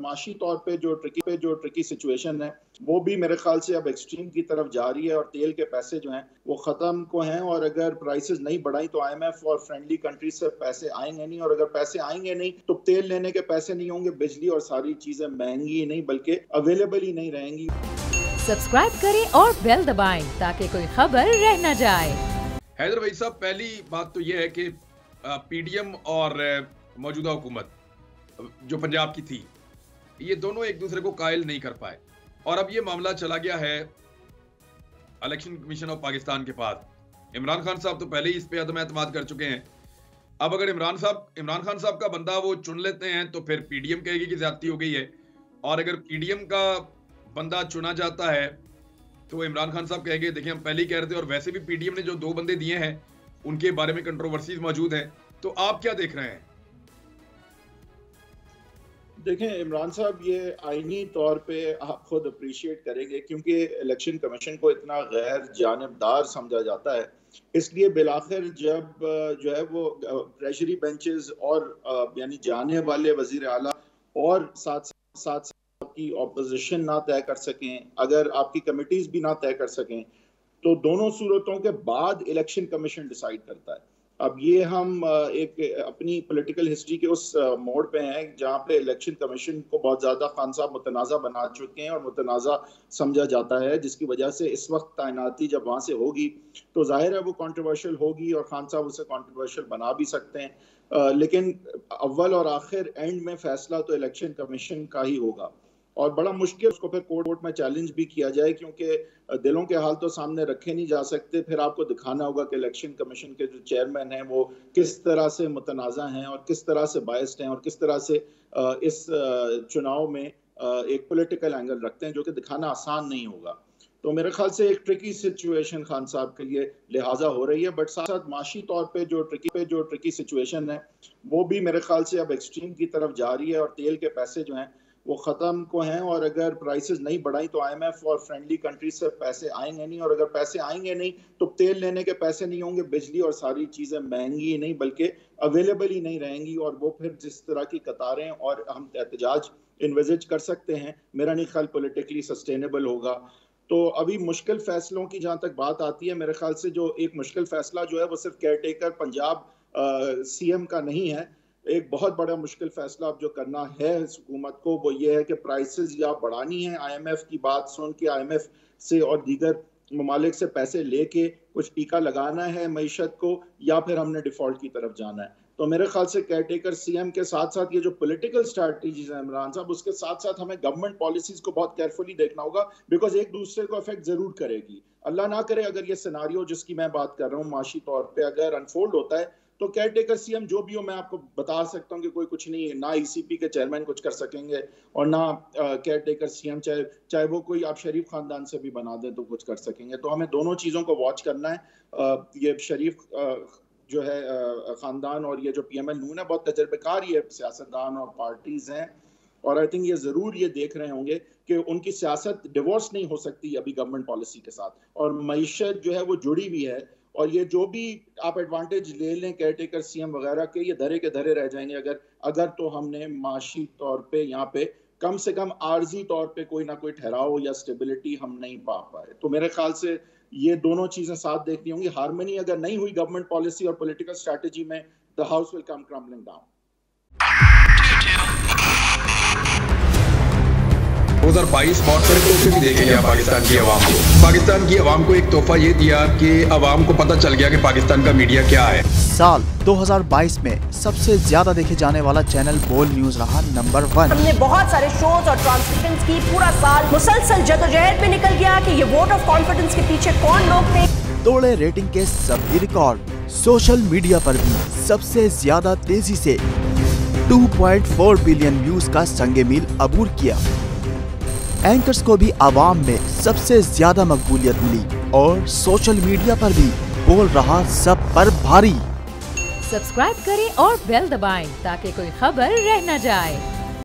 माशी तौर पे जो ट्रिकी सिचुएशन है वो भी मेरे ख्याल से अब एक्सट्रीम की तरफ जा रही है और तेल के पैसे जो हैं वो ख़त्म को हैं और अगर प्राइसेस नहीं बढ़ाई तो IMF और फ्रेंडली कंट्रीज से पैसे आएंगे नहीं और अगर पैसे आएंगे नहीं तो तेल लेने के पैसे नहीं होंगे, बिजली और सारी चीज़ें महंगी ही नहीं बल्कि अवेलेबल ही नहीं रहेंगी। सब्सक्राइब करें और बेल दबाएं ताकि कोई खबर रह न जाए। हैदर भाई साहब, पहली बात तो ये है कि PDM और मौजूदा हुकूमत जो पंजाब की थी ये दोनों एक दूसरे को कायल नहीं कर पाए और अब ये मामला चला गया है इलेक्शन कमीशन ऑफ पाकिस्तान के पास। इमरान खान साहब तो पहले ही इस पे अदम एतमाद कर चुके हैं। अब अगर इमरान खान साहब का बंदा वो चुन लेते हैं तो फिर PDM कहेगी कि ज्यादती हो गई है और अगर PDM का बंदा चुना जाता है तो इमरान खान साहब कहेंगे देखिए हम पहले ही कह रहे थे। और वैसे भी PDM ने जो 2 बंदे दिए हैं उनके बारे में कंट्रोवर्सीज मौजूद हैं, तो आप क्या देख रहे हैं? देखें इमरान साहब, ये आईनी तौर पे आप खुद अप्रिशिएट करेंगे क्योंकि इलेक्शन कमीशन को इतना गैर जानिबदार समझा जाता है, इसलिए बिलाखिर जब जो है वो ट्रेजरी बेंचेस और यानी जाने वाले वजीर आला और साथ साथ आपकी ऑपोजिशन ना तय कर सकें, अगर आपकी कमिटीज भी ना तय कर सकें, तो दोनों सूरतों के बाद इलेक्शन कमीशन डिसाइड करता है। अब ये हम एक अपनी पॉलिटिकल हिस्ट्री के उस मोड़ पे हैं जहाँ पे इलेक्शन कमीशन को बहुत ज़्यादा खान साहब मुतनाज़ा बना चुके हैं और मुतनाज़ा समझा जाता है, जिसकी वजह से इस वक्त तैनाती जब वहाँ से होगी तो जाहिर है वो कंट्रोवर्शियल होगी और खान साहब उसे कंट्रोवर्शियल बना भी सकते हैं, लेकिन अव्वल और आखिर एंड में फैसला तो इलेक्शन कमीशन का ही होगा और बड़ा मुश्किल उसको फिर कोर्ट में चैलेंज भी किया जाए क्योंकि दिलों के हाल तो सामने रखे नहीं जा सकते। फिर आपको दिखाना होगा कि इलेक्शन कमीशन के जो चेयरमैन हैं वो किस तरह से मुतनाज़ा हैं और किस तरह से बायस्ड हैं और किस तरह से इस चुनाव में एक पॉलिटिकल एंगल रखते हैं, जो कि दिखाना आसान नहीं होगा। तो मेरे ख्याल से एक ट्रिकी सिचुएशन खान साहब के लिए लिहाजा हो रही है, बट साथ साथ माशी तौर पे जो ट्रिकी सिचुएशन है वो भी मेरे ख्याल से अब एक्सट्रीम की तरफ जा रही है और तेल के पैसे जो हैं वो ख़त्म को हैं और अगर प्राइसेस नहीं बढ़ाई तो IMF और फ्रेंडली कंट्रीज से पैसे आएंगे नहीं और अगर पैसे आएंगे नहीं तो तेल लेने के पैसे नहीं होंगे, बिजली और सारी चीज़ें महंगी ही नहीं बल्कि अवेलेबल ही नहीं रहेंगी और वो फिर जिस तरह की कतारें और हम एहतजाज इन्विजिज कर सकते हैं, मेरा नहीं ख्याल पॉलिटिकली सस्टेनेबल होगा। तो अभी मुश्किल फैसलों की जहाँ तक बात आती है, मेरे ख्याल से जो एक मुश्किल फैसला जो है वो सिर्फ केयर टेकर पंजाब CM का नहीं है। एक बहुत बड़ा मुश्किल फैसला अब जो करना है इस हुकूमत को वो ये है कि प्राइसेस या बढ़ानी है, IMF की बात सुन के IMF से और दीगर ममालिक से पैसे लेके कुछ टीका लगाना है मईशत को, या फिर हमने डिफॉल्ट की तरफ जाना है। तो मेरे ख्याल से केयर टेकर CM के साथ साथ ये जो पॉलिटिकल स्ट्रैटेजीज है इमरान साहब, उसके साथ साथ हमें गवर्नमेंट पॉलिसीज को बहुत केयरफुली देखना होगा बिकॉज एक दूसरे को अफेक्ट जरूर करेगी। अल्लाह ना करे अगर ये सिनारियो जिसकी मैं बात कर रहा हूँ माशी तौर पे अगर अनफोल्ड होता है तो केयर टेकर CM जो भी हो, मैं आपको बता सकता हूँ कि कोई कुछ नहीं है, ना ECP के चेयरमैन कुछ कर सकेंगे और ना केयर टेकर CM चाहे वो कोई आप शरीफ खानदान से भी बना दें तो कुछ कर सकेंगे। तो हमें दोनों चीज़ों को वॉच करना है। ये शरीफ जो है खानदान और ये जो PML नून है बहुत तजर्बेकार ये सियासतदान और पार्टीज हैं और आई थिंक ये ज़रूर ये देख रहे होंगे कि उनकी सियासत डिवोर्स नहीं हो सकती अभी गवर्नमेंट पॉलिसी के साथ और मईशत जो है वो जुड़ी हुई है और ये जो भी आप एडवांटेज ले लें केयर टेकर CM वगैरह के, ये धरे के धरे रह जाएंगे अगर तो हमने माशी तौर पे यहाँ पे कम से कम आर्जी तौर पे कोई ना कोई ठहराव या स्टेबिलिटी हम नहीं पा पाए। तो मेरे ख्याल से ये दोनों चीजें साथ देखनी होंगी। हार्मनी अगर नहीं हुई गवर्नमेंट पॉलिसी और पॉलिटिकल स्ट्रैटेजी में, the house will come crumbling down. 2022 बहुत सारे तोहफे भी देखे गया पाकिस्तान की आवाम को एक तोहफा ये दिया कि आवाम को पता चल गया कि पाकिस्तान का मीडिया क्या है। साल 2022 में सबसे ज्यादा देखे जाने वाला चैनल बोल न्यूज रहा नंबर 1। हमने बहुत सारे शोज और ट्रांसमिशंस की, पूरा साल मुसलसल जदोजहद में निकल गया कि ये वोट ऑफ कॉन्फिडेंस के पीछे कौन लोग थे। तोड़े रेटिंग के सभी रिकॉर्ड। सोशल मीडिया पर भी सबसे ज्यादा तेजी से 2.4 बिलियन व्यूज का संगे मील अबूर किया। एंकर्स को भी आवाम में सबसे ज्यादा मकबूलियत मिली और सोशल मीडिया पर भी बोल रहा सब पर भारी। सब्सक्राइब करें और बेल दबाएं ताकि कोई खबर रह न जाए।